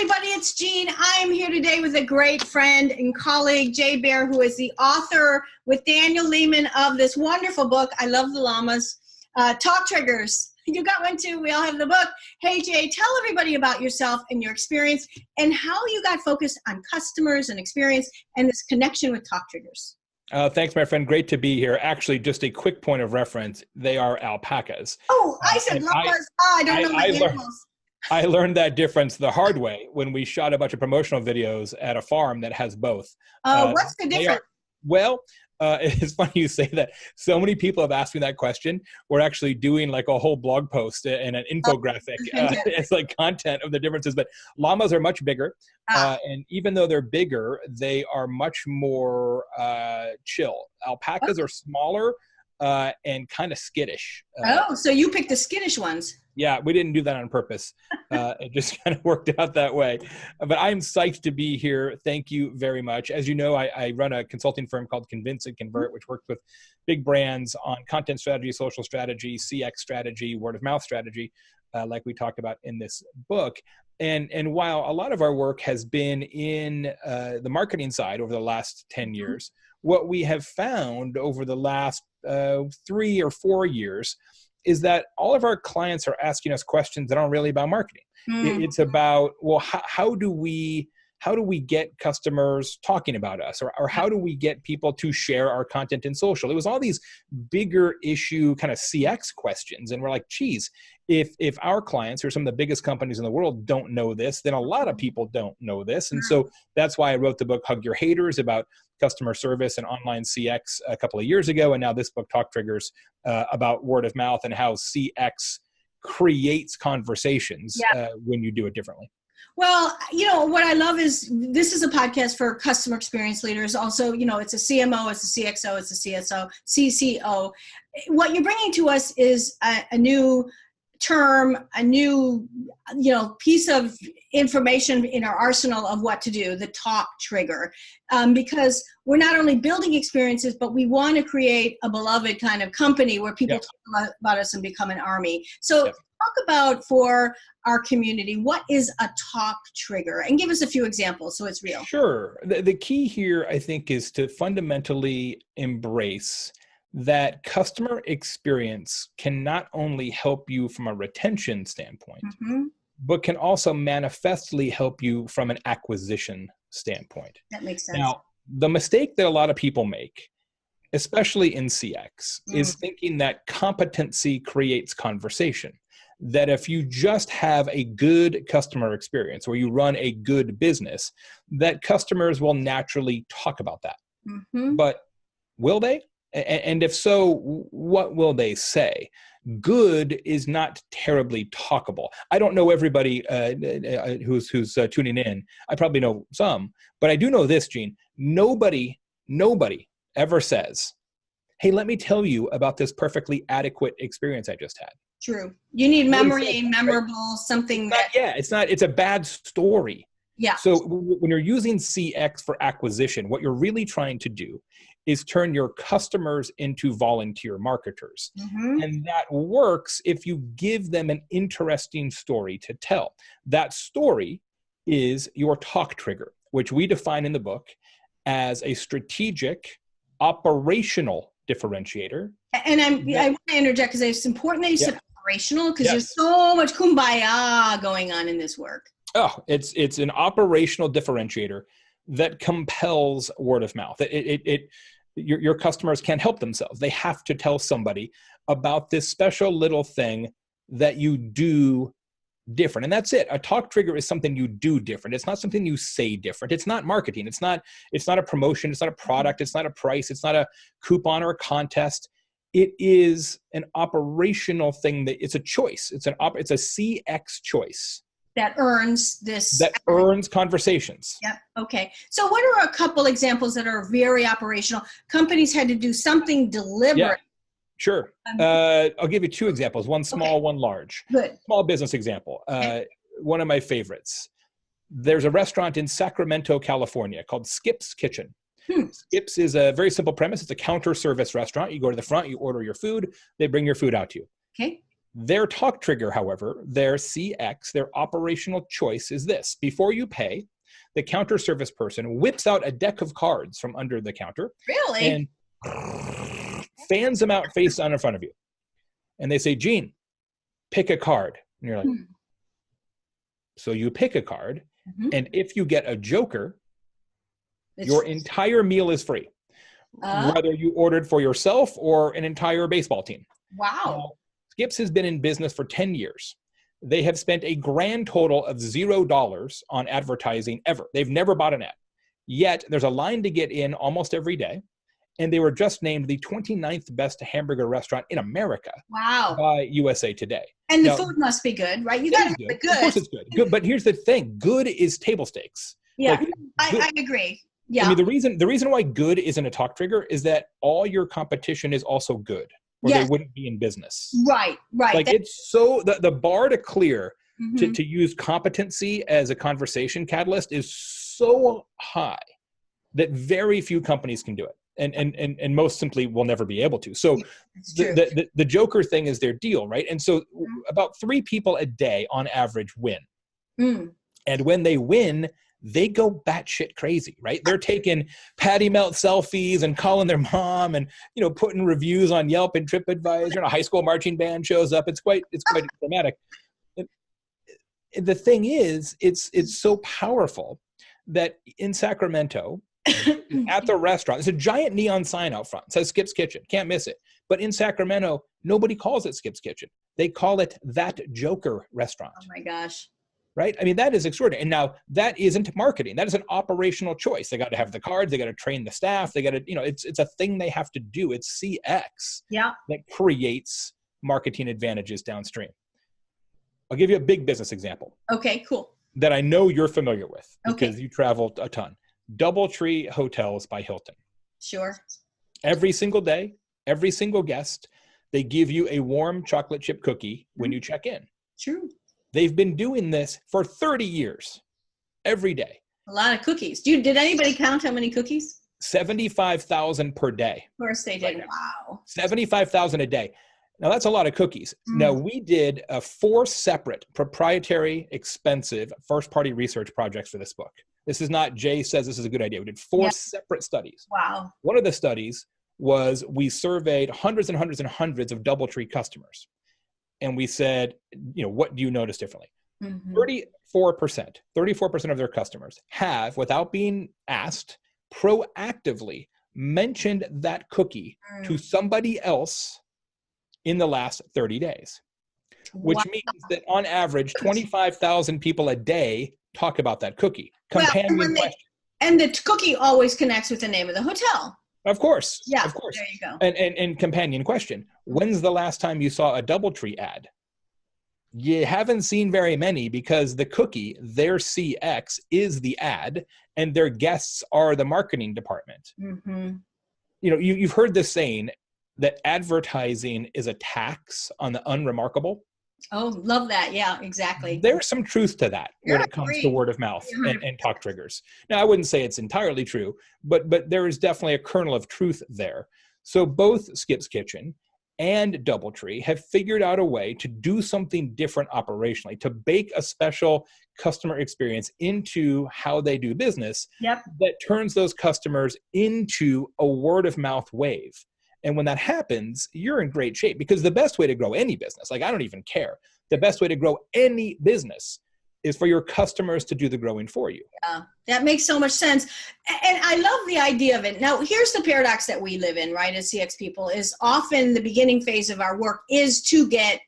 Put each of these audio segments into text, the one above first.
everybody, it's Jeanne. I am here today with a great friend and colleague, Jay Baer, who is the author with Daniel Lehman of this wonderful book. I love the llamas. Talk Triggers. You got one too. We all have the book. Hey, Jay, tell everybody about yourself and your experience and how you got focused on customers and experience and this connection with Talk Triggers. Thanks, my friend. Great to be here. Actually, just a quick point of reference. They are alpacas. Oh, I said llamas. I don't know my animals. I learned that difference the hard way when we shot a bunch of promotional videos at a farm that has both. What's the difference? It's funny you say that. So many people have asked me that question. We're actually doing like a whole blog post and an infographic. It's like content of the differences. But llamas are much bigger. And even though they're bigger, they are much more chill. Alpacas are smaller and kind of skittish. So you picked the skittish ones. Yeah, we didn't do that on purpose. It just kind of worked out that way. But I'm psyched to be here. Thank you very much. As you know, I run a consulting firm called Convince and Convert, which works with big brands on content strategy, social strategy, CX strategy, word of mouth strategy, like we talked about in this book. And while a lot of our work has been in the marketing side over the last 10 years, what we have found over the last 3 or 4 years is that all of our clients are asking us questions that aren't really about marketing. It's about, well, how do we get customers talking about us? Or how do we get people to share our content in social? It was all these bigger issue kind of CX questions. And we're like, geez, if our clients, who are some of the biggest companies in the world, don't know this, then a lot of people don't know this. And so that's why I wrote the book, Hug Your Haters, about customer service and online CX a couple of years ago. And now this book, Talk Triggers, about word of mouth and how CX creates conversations when you do it differently. Well, you know, what I love is this is a podcast for customer experience leaders. Also, you know, it's a CMO, it's a CXO, it's a CSO, CCO. What you're bringing to us is a new term, a new, you know, piece of information in our arsenal of what to do, the talk trigger, because we're not only building experiences, but we want to create a beloved kind of company where people talk about us and become an army. So talk about, for our community, what is a talk trigger? And give us a few examples so it's real. Sure. The key here, I think, is to fundamentally embrace that customer experience can not only help you from a retention standpoint, but can also manifestly help you from an acquisition standpoint. That makes sense. Now, the mistake that a lot of people make, especially in CX, is thinking that competency creates conversation. That if you just have a good customer experience or you run a good business, that customers will naturally talk about that. But will they? And if so, what will they say? Good is not terribly talkable. I don't know everybody who's tuning in. I probably know some, but I do know this, Jeanne. Nobody ever says, hey, let me tell you about this perfectly adequate experience I just had. True. You need memory, memorable, something that... It's a bad story. Yeah. So when you're using CX for acquisition, what you're really trying to do is turn your customers into volunteer marketers. And that works if you give them an interesting story to tell. That story is your talk trigger, which we define in the book as a strategic, operational differentiator. And I want to interject because it's important that you said operational, because there's so much kumbaya going on in this work. Oh, it's an operational differentiator that compels word of mouth. Your customers can't help themselves. They have to tell somebody about this special little thing that you do different. And that's it. A talk trigger is something you do different. It's not something you say different. It's not marketing. It's not a promotion. It's not a product. It's not a price. It's not a coupon or a contest. It is an operational thing it's a choice. It's a CX choice. That earns this. That earns conversations. Yep. Okay. So what are a couple examples that are very operational? Companies had to do something deliberate. Yeah, sure. I'll give you two examples, one small, one large. Good. Small business example. One of my favorites. There's a restaurant in Sacramento, California called Skip's Kitchen. Skip's is a very simple premise. It's a counter service restaurant. You go to the front, you order your food, they bring your food out to you. Okay. Their talk trigger, however, their CX, their operational choice is this. Before you pay, the counter service person whips out a deck of cards from under the counter. Really? And fans them out face down in front of you. And they say, Jeanne, pick a card. And you're like, so you pick a card. And if you get a joker, your entire meal is free, whether you ordered for yourself or an entire baseball team. Wow. Now, Skips has been in business for 10 years. They have spent a grand total of $0 on advertising ever. They've never bought an ad. Yet there's a line to get in almost every day. And they were just named the 29th best hamburger restaurant in America by USA Today. And the food must be good, right? You got to be good. Of course it's good. But here's the thing. Good is table stakes. Yeah, I agree. Yeah. I mean, the reason why good isn't a talk trigger is that all your competition is also good, or they wouldn't be in business. Right. Like it's so, the bar to clear to use competency as a conversation catalyst is so high that very few companies can do it. And most simply will never be able to. So the joker thing is their deal, right? And so about 3 people a day on average win. And when they win, they go batshit crazy, right? They're taking patty melt selfies and calling their mom and, putting reviews on Yelp and TripAdvisor, and a high school marching band shows up. It's quite dramatic. The thing is, it's so powerful that in Sacramento, at the restaurant, there's a giant neon sign out front. It says Skip's Kitchen. Can't miss it. But in Sacramento, nobody calls it Skip's Kitchen. They call it That Joker Restaurant. Oh my gosh. Right? I mean, that is extraordinary. And now that isn't marketing. That is an operational choice. They got to have the cards. They got to train the staff. They got to, it's a thing they have to do. It's CX that creates marketing advantages downstream. I'll give you a big business example. Okay, cool. That I know you're familiar with because you travel a ton. DoubleTree Hotels by Hilton. Sure. Every single day, every single guest, they give you a warm chocolate chip cookie when you check in. True. They've been doing this for 30 years, every day. A lot of cookies. Did anybody count how many cookies? 75,000 per day. Of course they did. Wow. 75,000 a day. Now that's a lot of cookies. Now we did 4 separate proprietary, expensive first-party research projects for this book. This is not Jay says this is a good idea. We did 4 separate studies. Wow. One of the studies was we surveyed hundreds and hundreds and hundreds of DoubleTree customers. And we said, what do you notice differently? 34% of their customers have, without being asked, proactively mentioned that cookie to somebody else in the last 30 days, which means that on average, 25,000 people a day talk about that cookie. Companion question. And the cookie always connects with the name of the hotel. Of course. Yeah. Of course. There you go. And companion question. When's the last time you saw a DoubleTree ad? You haven't seen very many because the cookie, their CX, is the ad and their guests are the marketing department. You've heard this saying that advertising is a tax on the unremarkable. Oh, love that. Yeah, exactly. There's some truth to that when it comes to word of mouth and talk triggers. Now, I wouldn't say it's entirely true, but there is definitely a kernel of truth there. So both Skip's Kitchen and DoubleTree have figured out a way to do something different operationally, to bake a special customer experience into how they do business that turns those customers into a word of mouth wave. And when that happens, you're in great shape because the best way to grow any business, I don't even care. The best way to grow any business is for your customers to do the growing for you. Yeah, that makes so much sense. And I love the idea of it. Now, here's the paradox that we live in, right, as CX people, is often the beginning phase of our work is to get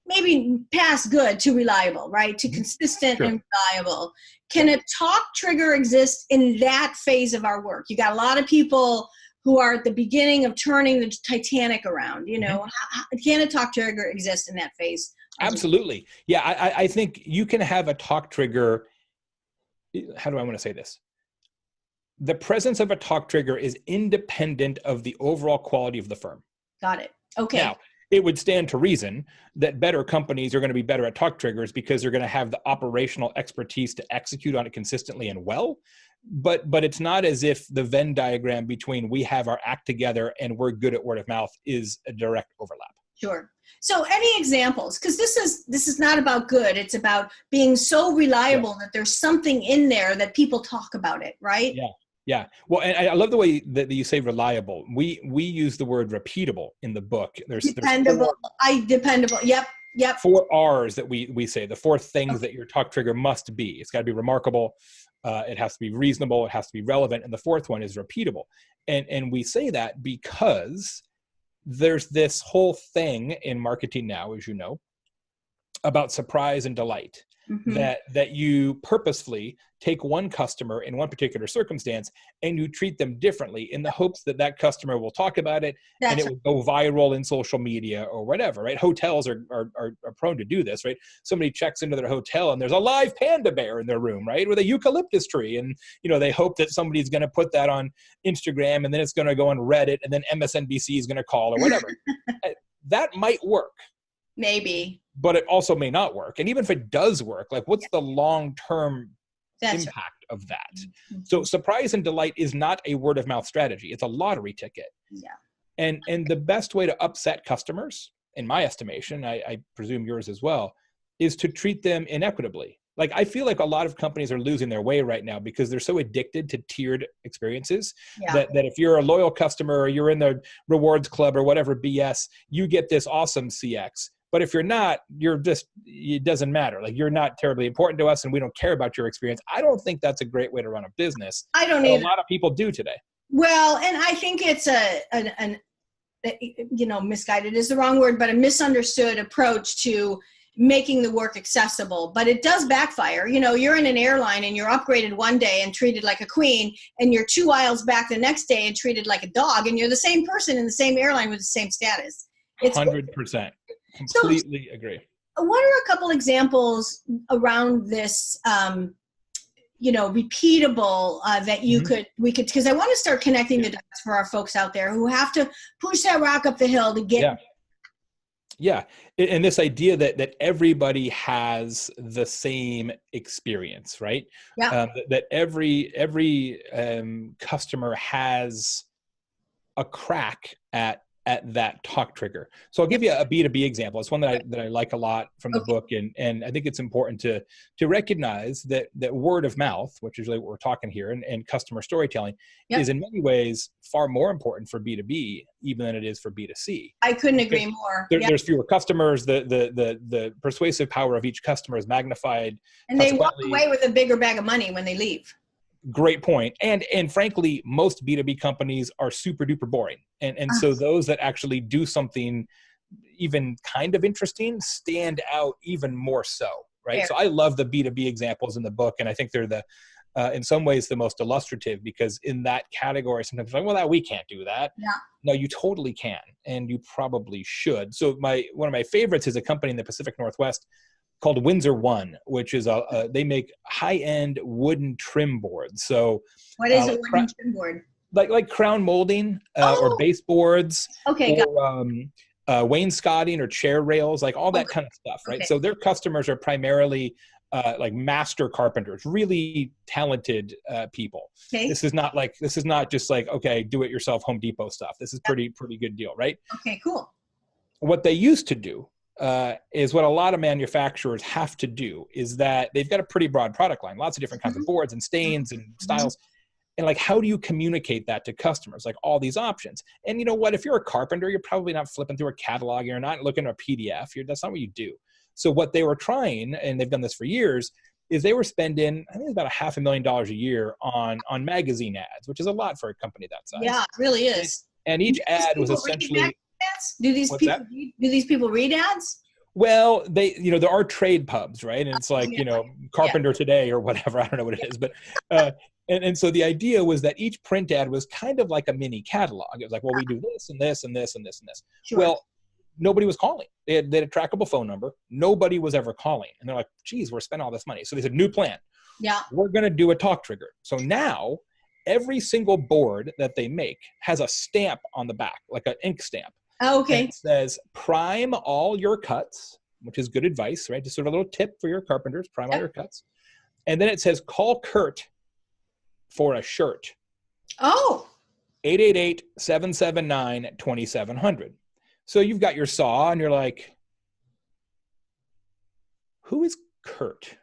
maybe past good to reliable, right, to consistent and reliable. Can a talk trigger exist in that phase of our work? You got a lot of people who are at the beginning of turning the Titanic around, can a talk trigger exist in that phase? Absolutely. Yeah, I think you can have a talk trigger. How do I want to say this? The presence of a talk trigger is independent of the overall quality of the firm. Got it. Okay. Now, it would stand to reason that better companies are going to be better at talk triggers because they're going to have the operational expertise to execute on it consistently and well. But it's not as if the Venn diagram between we have our act together and we're good at word of mouth is a direct overlap. Sure. So any examples? Because this is not about good. It's about being so reliable that there's something in there that people talk about it, right? Yeah. Yeah. Well, and I love the way that you say reliable. We use the word repeatable in the book. Dependable. Dependable. Yep. Yep. 4 R's that we say, the 4 things that your talk trigger must be. It's got to be remarkable. It has to be reasonable. It has to be relevant. And the 4th one is repeatable. And we say that because there's this whole thing in marketing now, as you know, about surprise and delight. That you purposefully take one customer in one particular circumstance and you treat them differently in the hopes that that customer will talk about it and it will go viral in social media or whatever, right? Hotels are prone to do this, right? Somebody checks into their hotel and there's a live panda bear in their room, right? With a eucalyptus tree. And, they hope that somebody's going to put that on Instagram and then it's going to go on Reddit and then MSNBC is going to call or whatever. That might work. Maybe. But it also may not work. And even if it does work, like what's the long-term impact of that? So surprise and delight is not a word of mouth strategy. It's a lottery ticket. Yeah. And the best way to upset customers, in my estimation, I presume yours as well, is to treat them inequitably. Like I feel like a lot of companies are losing their way right now because they're so addicted to tiered experiences that if you're a loyal customer or you're in the rewards club or whatever BS, you get this awesome CX. But if you're not, it doesn't matter. Like you're not terribly important to us and we don't care about your experience. I don't think that's a great way to run a business. I don't either. A lot of people do today. Well, and I think it's misguided is the wrong word, but a misunderstood approach to making the work accessible. But it does backfire. You're in an airline and you're upgraded one day and treated like a queen, and you're 2 aisles back the next day and treated like a dog, and you're the same person in the same airline with the same status. It's 100%. Completely agree. What are a couple examples around this, repeatable that we could, because I want to start connecting the dots for our folks out there who have to push that rock up the hill to get. Yeah. And this idea that everybody has the same experience, right? Yeah. That every customer has a crack at that talk trigger. So I'll give you a B2B example. It's one that I like a lot from the book. And I think it's important to recognize that word of mouth, which is really what we're talking here, and customer storytelling is in many ways far more important for B2B even than it is for B2C. I couldn't agree more. There's fewer customers. The persuasive power of each customer is magnified. And they walk away with a bigger bag of money when they leave. Great point. And frankly, most B2B companies are super duper boring. And so those that actually do something even kind of interesting stand out even more so, right? Fair. So I love the B2B examples in the book. And I think they're in some ways the most illustrative, because in that category, sometimes like, well, we can't do that. Yeah. No, you totally can. And you probably should. So one of my favorites is a company in the Pacific Northwest called Windsor One, which is they make high-end wooden trim boards. So what is a wooden trim board? Like crown molding or baseboards, or wainscoting or chair rails, like all that kind of stuff, right? So their customers are primarily like master carpenters, really talented people. Okay. This is not just like, okay, do it yourself Home Depot stuff. This is pretty good deal, right? Okay, cool. What they used to do is what a lot of manufacturers have to do, is that they've got a pretty broad product line, lots of different kinds of boards and stains and styles. And like, how do you communicate that to customers? Like all these options. And you know what, if you're a carpenter, you're probably not flipping through a catalog. You're not looking at a PDF. That's not what you do. So what they were trying, and they've done this for years, is they were spending, I think about $500,000 a year on magazine ads, which is a lot for a company that size. Yeah, it really is. And each ad was essentially... Do these people read ads? Well, there are trade pubs, right? And it's like, Carpenter Today or whatever. I don't know what it is, but and so the idea was that each print ad was kind of like a mini catalog. It was like, well, we do this and this and this and this and this. Sure. Well, nobody was calling. They had a trackable phone number. Nobody was ever calling, and they're like, geez, we're spending all this money. So they said, new plan. Yeah, we're going to do a talk trigger. So now every single board that they make has a stamp on the back, like an ink stamp. Oh, okay. And it says, prime all your cuts, which is good advice, right? Just sort of a little tip for your carpenters, prime all your cuts. And then it says, call Kurt for a shirt. Oh. 888-779-2700. So you've got your saw and you're like, who is Kurt?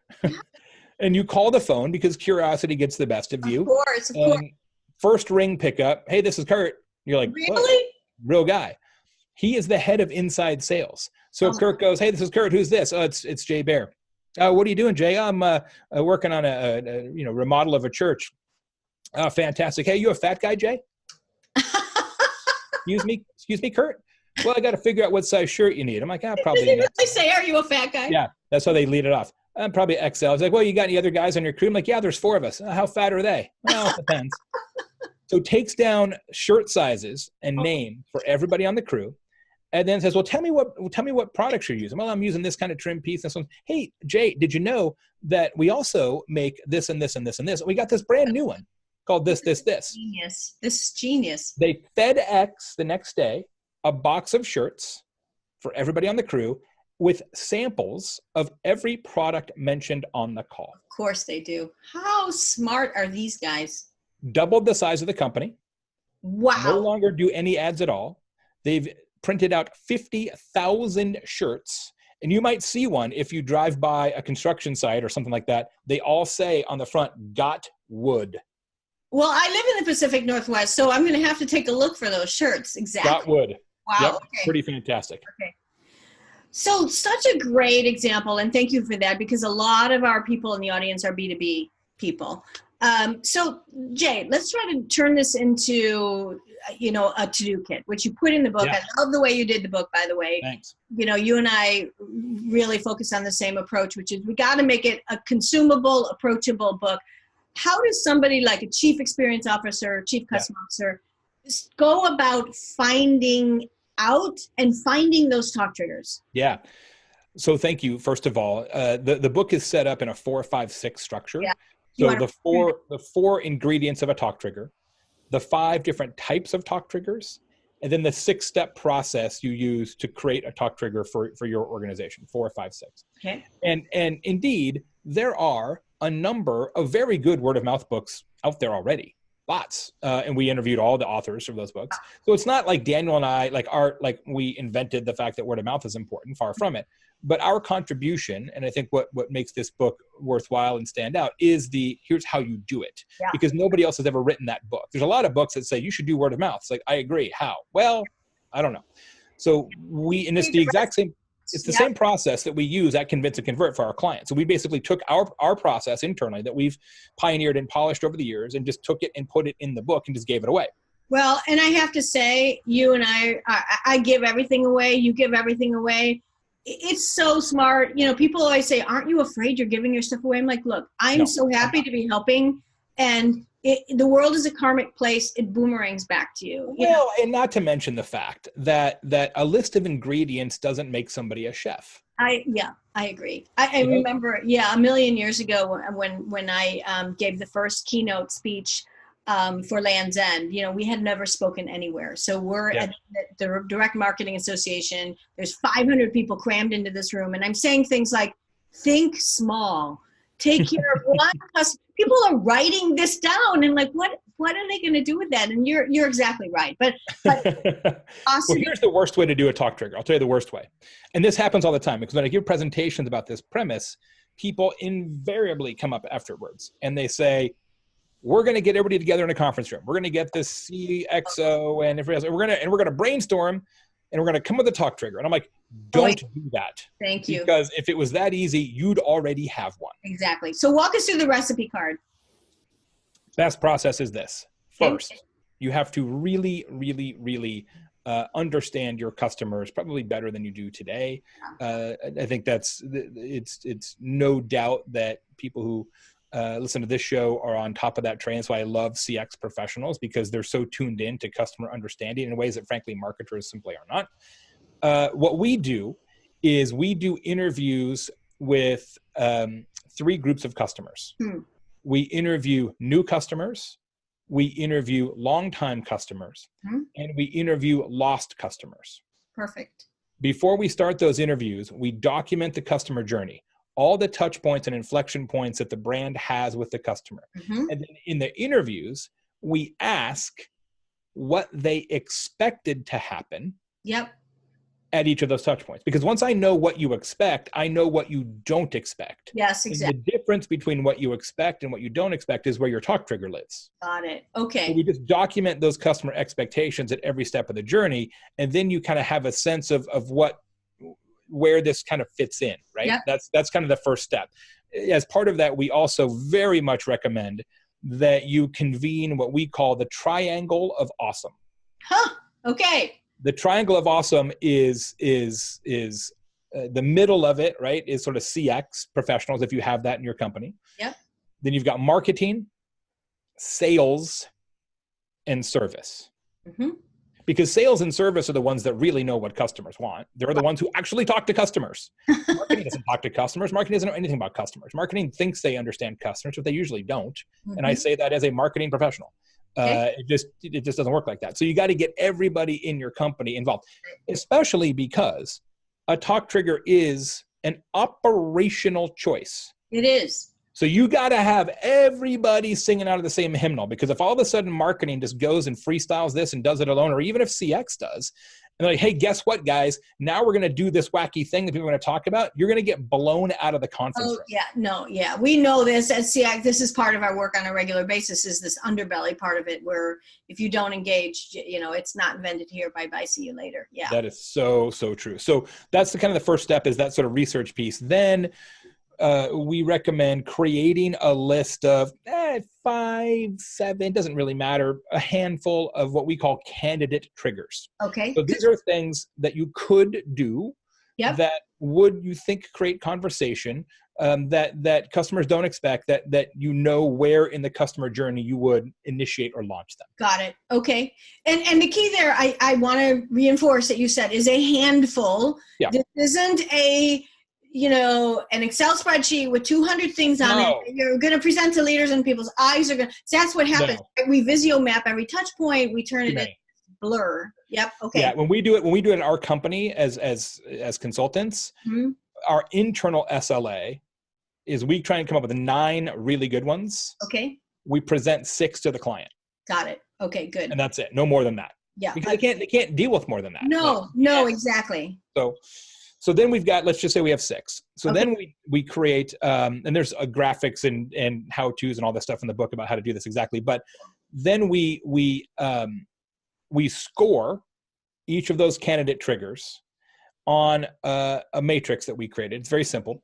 And you call the phone because curiosity gets the best of you. Of course. And first ring pickup, hey, this is Kurt. You're like, really? Whoa, real guy. He is the head of inside sales. So Kurt goes, hey, this is Kurt. Who's this? Oh, it's Jay Baer. What are you doing, Jay? I'm working on a remodel of a church. Oh, fantastic. Hey, you a fat guy, Jay? Excuse me, Kurt? Well, I got to figure out what size shirt you need. I'm like, probably. Did they really say, are you a fat guy? Yeah, that's how they lead it off. I'm probably XL. It's like, well, you got any other guys on your crew? I'm like, yeah, there's 4 of us. How fat are they? Well, it depends. So takes down shirt sizes and name for everybody on the crew, and then says, well, tell me what products you're using. Well, I'm using this kind of trim piece. This one. Hey, Jay, did you know that we also make this and this and this and this? We got this brand new one called this. Genius. This is genius. They FedEx the next day a box of shirts for everybody on the crew with samples of every product mentioned on the call. Of course they do. How smart are these guys? Doubled the size of the company. Wow. No longer do any ads at all. They've printed out 50,000 shirts. And you might see one if you drive by a construction site or something like that. They all say on the front, got wood. Well, I live in the Pacific Northwest, so I'm going to have to take a look for those shirts. Exactly. Got wood. Wow. Yep, okay. Pretty fantastic. Okay. So such a great example, and thank you for that, because a lot of our people in the audience are B2B people. So Jay, let's try to turn this into, a to-do kit, which you put in the book. Yeah. I love the way you did the book, by the way. Thanks. You and I really focus on the same approach, which is we got to make it a consumable, approachable book. How does somebody like a chief experience officer, chief customer officer, go about finding out and finding those talk triggers? Yeah. So thank you. First of all, the book is set up in a 4, 5, 6 structure. Yeah. So the four ingredients of a talk trigger, the 5 different types of talk triggers, and then the 6-step process you use to create a talk trigger for your organization, 4, 5, 6. Okay. And indeed, there are a number of very good word of mouth books out there already. Lots. And we interviewed all the authors of those books. So it's not like Daniel and I, like we invented the fact that word of mouth is important, far from it. But our contribution, and I think what makes this book worthwhile and stand out is here's how you do it. Yeah. Because nobody else has ever written that book. There's a lot of books that say you should do word of mouth. It's like, I agree. How? Well, I don't know. So and it's the exact same. It's the same process that we use at Convince and Convert for our clients. So we basically took our process internally that we've pioneered and polished over the years and just took it and put it in the book and just gave it away. Well, and I have to say, you and I give everything away. You give everything away. It's so smart. People always say, aren't you afraid you're giving your stuff away? I'm like, look, I'm so happy to be helping. And the world is a karmic place. It boomerangs back to you. Well, and not to mention the fact that a list of ingredients doesn't make somebody a chef. I agree. I remember, a million years ago when I gave the first keynote speech for Land's End. We had never spoken anywhere. So we're at the Direct Marketing Association. There's 500 people crammed into this room. And I'm saying things like, think small, take care of one customer. People are writing this down and like, what are they going to do with that? And you're exactly right. But awesome. Well, here's the worst way to do a talk trigger. I'll tell you the worst way. And this happens all the time because when I give presentations about this premise, people invariably come up afterwards and they say, we're going to get everybody together in a conference room. We're going to get this CXO and everybody else. We're going to brainstorm and we're going to come with a talk trigger. And I'm like, don't do that. Thank you. Because if it was that easy, you'd already have one. Exactly. So walk us through the recipe card. Best process is this. First, you have to really, really, really understand your customers probably better than you do today. I think it's no doubt that people who listen to this show are on top of that train. That's why I love CX professionals, because they're so tuned in to customer understanding in ways that frankly marketers simply are not. What we do is we do interviews with 3 groups of customers. We interview new customers, we interview longtime customers, and we interview lost customers. Perfect. Before we start those interviews, we document the customer journey, all the touch points and inflection points that the brand has with the customer. And then in the interviews, we ask what they expected to happen. Yep. at each of those touch points. Because once I know what you expect, I know what you don't expect. Yes, And exactly. the difference between what you expect and what you don't expect is where your talk trigger lives. Got it. So Okay. we just document those customer expectations at every step of the journey. And then you kind of have a sense of where this kind of fits in, right? Yep. That's kind of the first step. As part of that, we also very much recommend that you convene what we call the triangle of awesome. Huh. Okay. The triangle of awesome is the middle of it, right? Is sort of CX professionals, if you have that in your company. Yep. Then you've got marketing, sales, and service. Mm-hmm. Because sales and service are the ones that really know what customers want. They're the ones who actually talk to customers. Marketing doesn't talk to customers. Marketing doesn't know anything about customers. Marketing thinks they understand customers, but they usually don't. Mm-hmm. And I say that as a marketing professional. Okay. It just doesn't work like that. So you got to get everybody in your company involved, especially because a talk trigger is an operational choice. It is. So you got to have everybody singing out of the same hymnal, because if all of a sudden marketing just goes and freestyles this and does it alone, or even if CX does, and they're like, hey, guess what, guys? Now we're going to do this wacky thing that people are going to talk about. You're going to get blown out of the conference room. Yeah, no, yeah. We know this at CX. This is part of our work on a regular basis, is this underbelly part of it, where if you don't engage, it's not invented here, bye-bye, see you later. Yeah. That is so, so true. So that's the kind of the first step, is that sort of research piece. Then we recommend creating a list of 5, 7, doesn't really matter, a handful of what we call candidate triggers. Okay. So these are things that you could do that would, you think, create conversation that customers don't expect, that where in the customer journey you would initiate or launch them. Got it. Okay. And the key there, I want to reinforce that you said, is a handful. Yeah. This isn't an Excel spreadsheet with 200 things on it. You're going to present to leaders and people's eyes are going to, that's what happens. No. We visio map every touch point. We turn it into blur. Yep. Okay. Yeah. When we do it in our company as consultants, mm-hmm. our internal SLA is we try and come up with 9 really good ones. Okay. We present 6 to the client. Got it. Okay, good. And that's it. No more than that. Yeah. Because they can't deal with more than that. No, exactly. So then we've got, let's just say we have 6. So then we create, and there's graphics and how-tos and all this stuff in the book about how to do this exactly. But then we score each of those candidate triggers on a matrix that we created. It's very simple.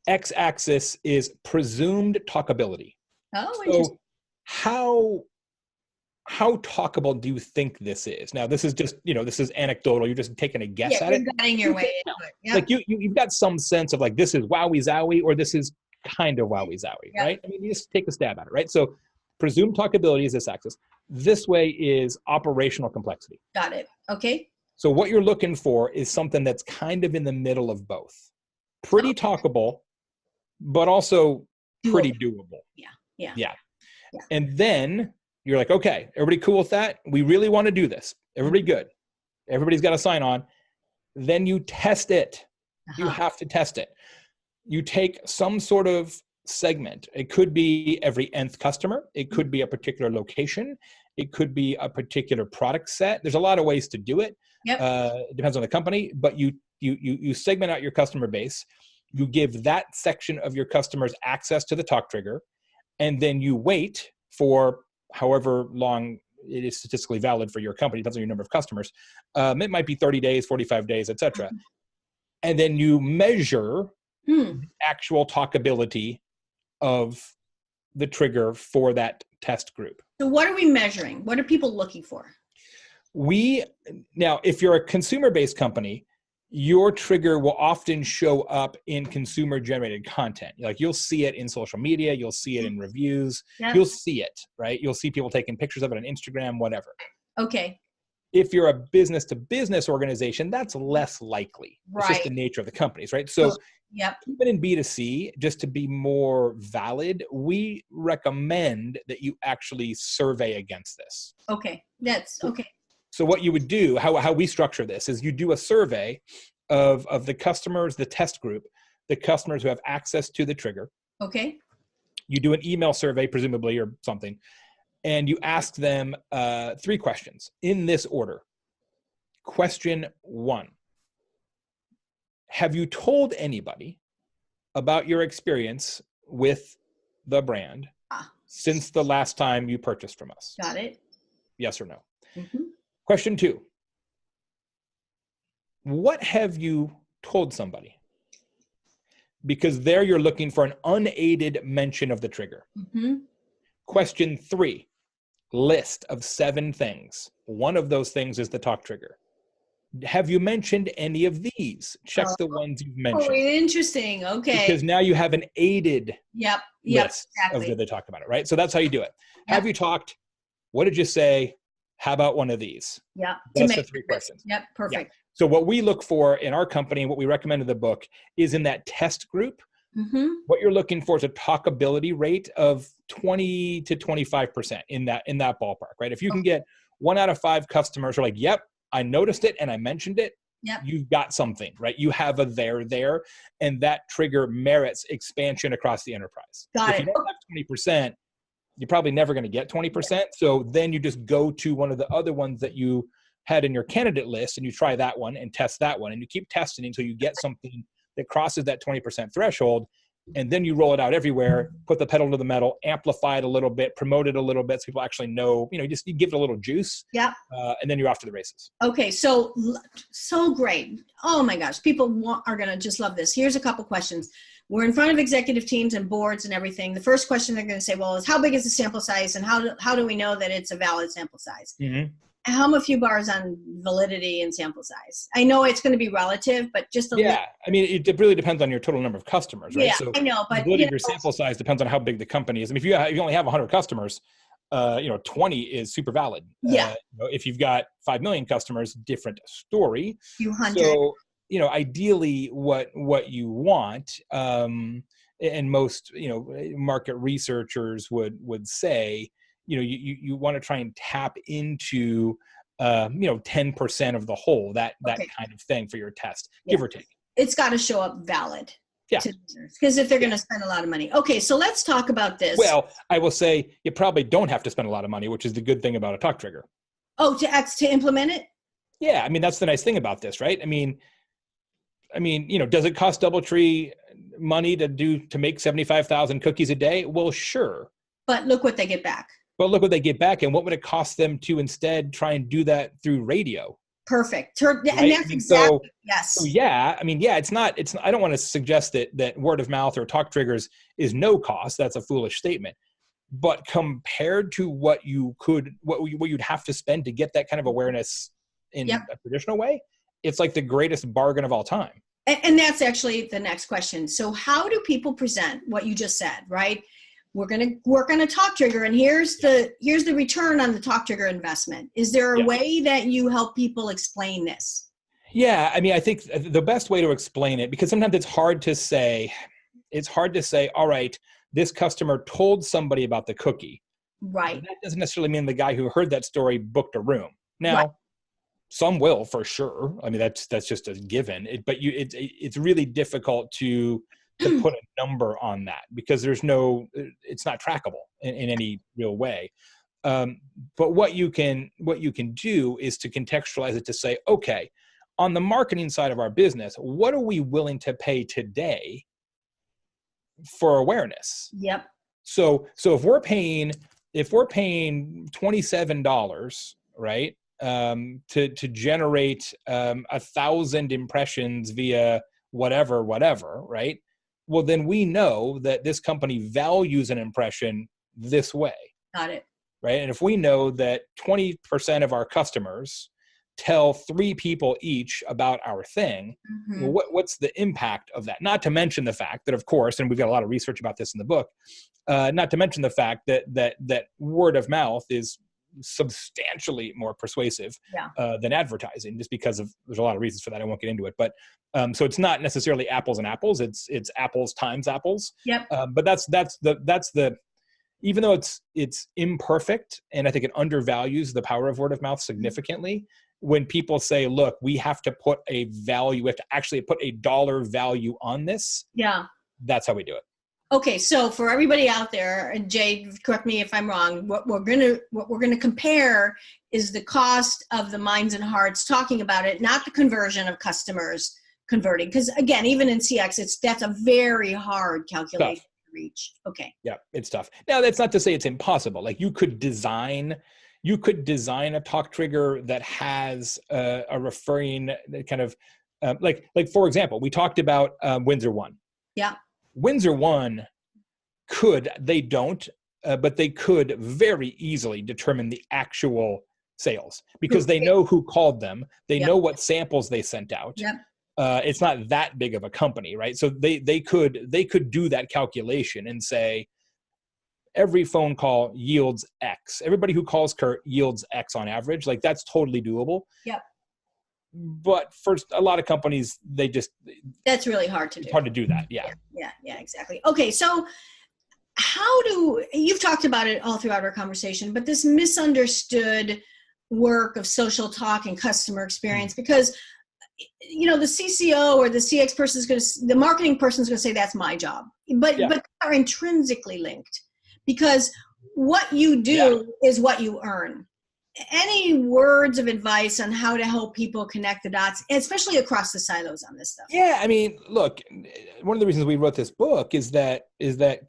X-axis is presumed talkability. Oh, interesting. So how talkable do you think this is? Now, this is just, this is anecdotal. You're just taking a guess at it. You're getting your way into it. Yep. Like you've got some sense of like, this is wowie zowie, or this is kind of wowie zowie, right? I mean, you just take a stab at it, right? So presumed talkability is this axis. This way is operational complexity. Got it. Okay. So what you're looking for is something that's kind of in the middle of both. Pretty talkable, but also pretty doable. Yeah. And then you're like, okay, everybody cool with that? We really want to do this. Everybody good. Everybody's got to sign on. Then you test it. You have to test it. You take some sort of segment. It could be every nth customer. It could be a particular location. It could be a particular product set. There's a lot of ways to do it. Yep. It depends on the company, but you segment out your customer base. You give that section of your customers access to the talk trigger, and then you wait for however long it is statistically valid for your company. It depends on your number of customers. It might be 30 days, 45 days, et cetera. And then you measure actual talkability of the trigger for that test group. So what are we measuring? What are people looking for? Now, if you're a consumer-based company, your trigger will often show up in consumer-generated content. Like you'll see it in social media, you'll see it in reviews, you'll see it, right? You'll see people taking pictures of it on Instagram, whatever. Okay. If you're a business-to-business organization, that's less likely. Right. It's just the nature of the companies, right? So even in B2C, just to be more valid, we recommend that you actually survey against this. Okay. That's okay. So what you would do, how we structure this, is you do a survey of the customers, the test group, the customers who have access to the trigger. Okay. You do an email survey, presumably, or something, and you ask them 3 questions in this order. Question 1. Have you told anybody about your experience with the brand since the last time you purchased from us? Got it. Yes or no? Mm-hmm. Question 2. What have you told somebody? Because there you're looking for an unaided mention of the trigger. Mm-hmm. Question 3, list of 7 things. One of those things is the talk trigger. Have you mentioned any of these? Check the ones you've mentioned. Oh, interesting. Okay. Because now you have an aided list exactly. of they talked about it, right? So that's how you do it. Have you talked? What did you say? How about one of these? Yeah. That's the 3 questions. Yep. Perfect. Yeah. So what we look for in our company, what we recommend in the book, is in that test group. Mm-hmm. What you're looking for is a talkability rate of 20 to 25% in that ballpark, right? If you can get 1 out of 5 customers who are like, yep, I noticed it and I mentioned it, you've got something, right? You have a there, and that trigger merits expansion across the enterprise. If you don't have 20%, you're probably never going to get 20%. So then you just go to one of the other ones that you had in your candidate list and you try that one and test that one, and you keep testing until you get something that crosses that 20% threshold, and then you roll it out everywhere, put the pedal to the metal, amplify it a little bit, promote it a little bit so people actually know, you give it a little juice, and then you're off to the races. Okay, so great. Oh my gosh, people are going to just love this. Here's a couple questions. We're in front of executive teams and boards and everything. The first question they're going to say, well, is how big is the sample size, and how do we know that it's a valid sample size? Mm-hmm. How a few bars on validity and sample size? I know it's going to be relative, but just a little. I mean, it really depends on your total number of customers, right? Yeah, so I know, but validity of your sample size depends on how big the company is. I mean, if you only have 100 customers, 20 is super valid. Yeah. If you've got 5 million customers, different story. Few hundred. So, ideally, what you want, and most market researchers would say, you want to try and tap into 10% of the whole, that kind of thing for your test, give or take. It's got to show up valid. Yeah. Because if they're going to spend a lot of money. Okay, so let's talk about this. Well, I will say you probably don't have to spend a lot of money, which is the good thing about a talk trigger. Oh, to implement it? Yeah, I mean, that's the nice thing about this, right? I mean, does it cost DoubleTree money to make 75,000 cookies a day? Well, sure. But look what they get back. And what would it cost them to instead try and do that through radio? Perfect. Right? And that's exactly, yes. So it's not, I don't want to suggest that word of mouth or talk triggers is no cost. That's a foolish statement. But compared to what you'd have to spend to get that kind of awareness in a traditional way, it's like the greatest bargain of all time. And that's actually the next question. So how do people present what you just said, right? We're going to work on a talk trigger, and here's the return on the talk trigger investment. Is there a way that you help people explain this? Yeah, I mean, I think the best way to explain it, because sometimes it's hard to say, all right, this customer told somebody about the cookie. Right. That doesn't necessarily mean the guy who heard that story booked a room. Now, some will for sure. I mean, that's just a given. It's really difficult to put a number on that because it's not trackable in any real way. But what you can do is to contextualize it to say, okay, on the marketing side of our business, what are we willing to pay today for awareness? Yep. So if we're paying $27, right, to generate 1,000 impressions via whatever, right? Well, then we know that this company values an impression this way. Got it. Right. And if we know that 20% of our customers tell 3 people each about our thing, well, what's the impact of that? Not to mention the fact that, of course, and we've got a lot of research about this in the book, not to mention the fact that word of mouth is substantially more persuasive than advertising, just because there's a lot of reasons for that. I won't get into it, but so it's not necessarily apples and apples. It's apples times apples. Yep. But that's the even though it's imperfect, and I think it undervalues the power of word of mouth significantly. When people say, "Look, we have to put a value, we have to actually put a dollar value on this," that's how we do it. Okay, so for everybody out there, and Jay, correct me if I'm wrong, what we're gonna compare is the cost of the minds and hearts talking about it, not the conversion of customers converting. Because again, even in CX, that's a very hard calculation to reach. Okay. Yeah, it's tough. Now, that's not to say it's impossible. Like you could design a talk trigger that has a referring kind of like for example, we talked about Windsor One. Yeah. Windsor One but they could very easily determine the actual sales because they know who called them. They know what samples they sent out. Yep. It's not that big of a company, right? So they could do that calculation and say, every phone call yields X. Everybody who calls Kurt yields X on average. Like that's totally doable. Yep. But for a lot of companies, that's really hard to do. It's hard to do that. Yeah, exactly. Okay, so you've talked about it all throughout our conversation, but this misunderstood work of social talk and customer experience, because the CCO or the CX person the marketing person is going to say that's my job, but they are intrinsically linked, because what you do is what you earn. Any words of advice on how to help people connect the dots, especially across the silos on this stuff? Yeah, I mean, look, one of the reasons we wrote this book is that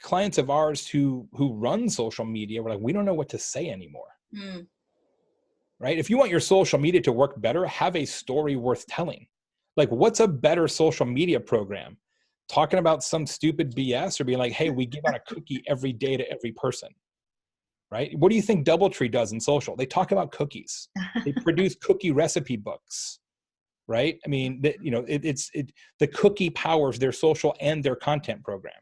clients of ours who run social media were like, we don't know what to say anymore. Right? If you want your social media to work better, have a story worth telling. Like, what's a better social media program? Talking about some stupid BS or being like, hey, we give out a cookie every day to every person. Right? What do you think DoubleTree does in social? They talk about cookies. They produce cookie recipe books, right? I mean, the cookie powers their social and their content program,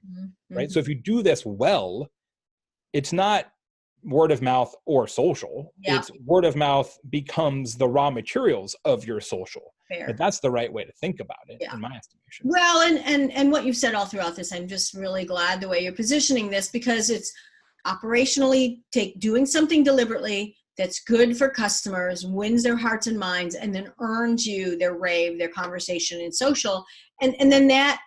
right? So if you do this well, it's not word of mouth or social. Yeah. It's word of mouth becomes the raw materials of your social. Fair. But that's the right way to think about it, in my estimation. Well, and what you've said all throughout this, I'm just really glad the way you're positioning this, because it's operationally doing something deliberately that's good for customers, wins their hearts and minds, and then earns you their rave, their conversation in social. And then that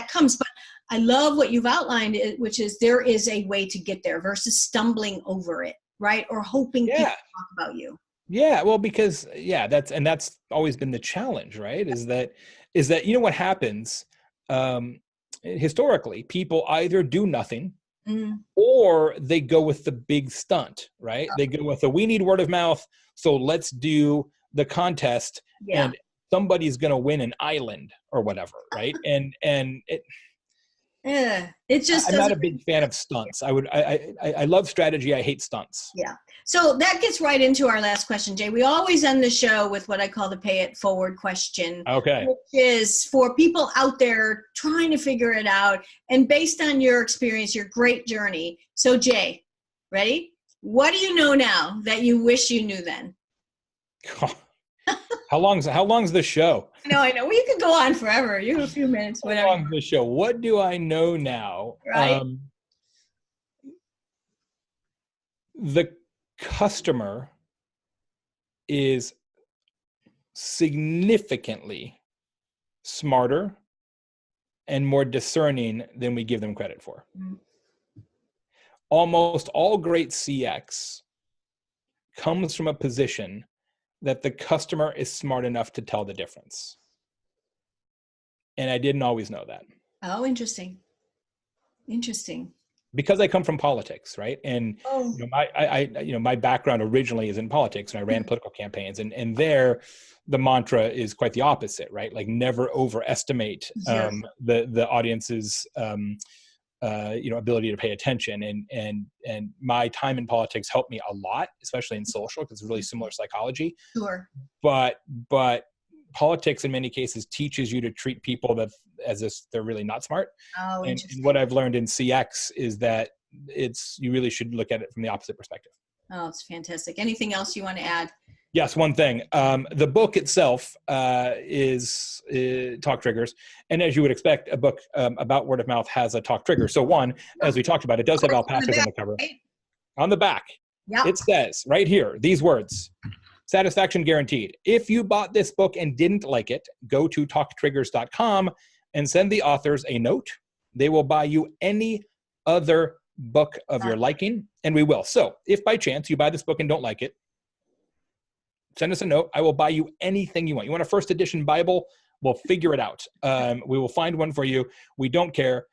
comes. But I love what you've outlined, which is there is a way to get there versus stumbling over it, right? Or hoping people talk about you. Yeah, well, because that's always been the challenge, right? Is that what happens historically? People either do nothing, or they go with the big stunt, right? They go with we need word of mouth, so let's do the contest, and somebody's going to win an island or whatever, right? And it just I'm not a big fan of stunts. I love strategy. I hate stunts. Yeah. So that gets right into our last question, Jay. We always end the show with what I call the pay it forward question. Okay. Which is for people out there trying to figure it out, and based on your experience, your great journey. So Jay, ready? What do you know now that you wish you knew then? How long's the show? I know. We could go on forever. You have a few minutes, whatever. How long's the show? What do I know now? Right. The customer is significantly smarter and more discerning than we give them credit for. Almost all great CX comes from a position that the customer is smart enough to tell the difference. And I didn't always know that. Oh, interesting. Because I come from politics, right? And my background originally is in politics, and I ran political campaigns, and there the mantra is quite the opposite, right? Like never overestimate the audience's ability to pay attention, and my time in politics helped me a lot, especially in social, because it's really similar psychology. Sure. But politics in many cases teaches you to treat people as if they're really not smart. Oh, and what I've learned in CX is that you really should look at it from the opposite perspective. Oh, it's fantastic. Anything else you want to add? Yes, one thing. The book itself is talk triggers. And as you would expect, a book about word of mouth has a talk trigger. So one, as we talked about, it does have alpacas on the cover. Right? On the back, it says right here, these words: satisfaction guaranteed. If you bought this book and didn't like it, go to talktriggers.com and send the authors a note, they will buy you any other book of your liking, and we will. So if by chance you buy this book and don't like it, send us a note. I will buy you anything you want. You want a first edition Bible? We'll figure it out. We will find one for you. We don't care.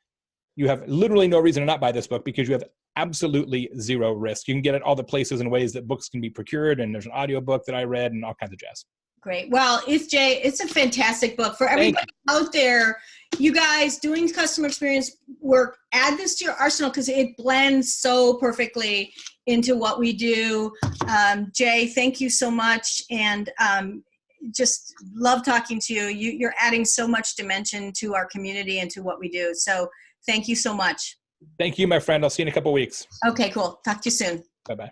You have literally no reason to not buy this book because you have absolutely zero risk. You can get it all the places and ways that books can be procured, and there's an audiobook that I read and all kinds of jazz. Great. Well, it's a fantastic book for everybody out there. You guys doing customer experience work, add this to your arsenal because it blends so perfectly into what we do. Jay, thank you so much. And just love talking to you. You're adding so much dimension to our community and to what we do. So thank you so much. Thank you, my friend. I'll see you in a couple of weeks. Okay, cool. Talk to you soon. Bye-bye.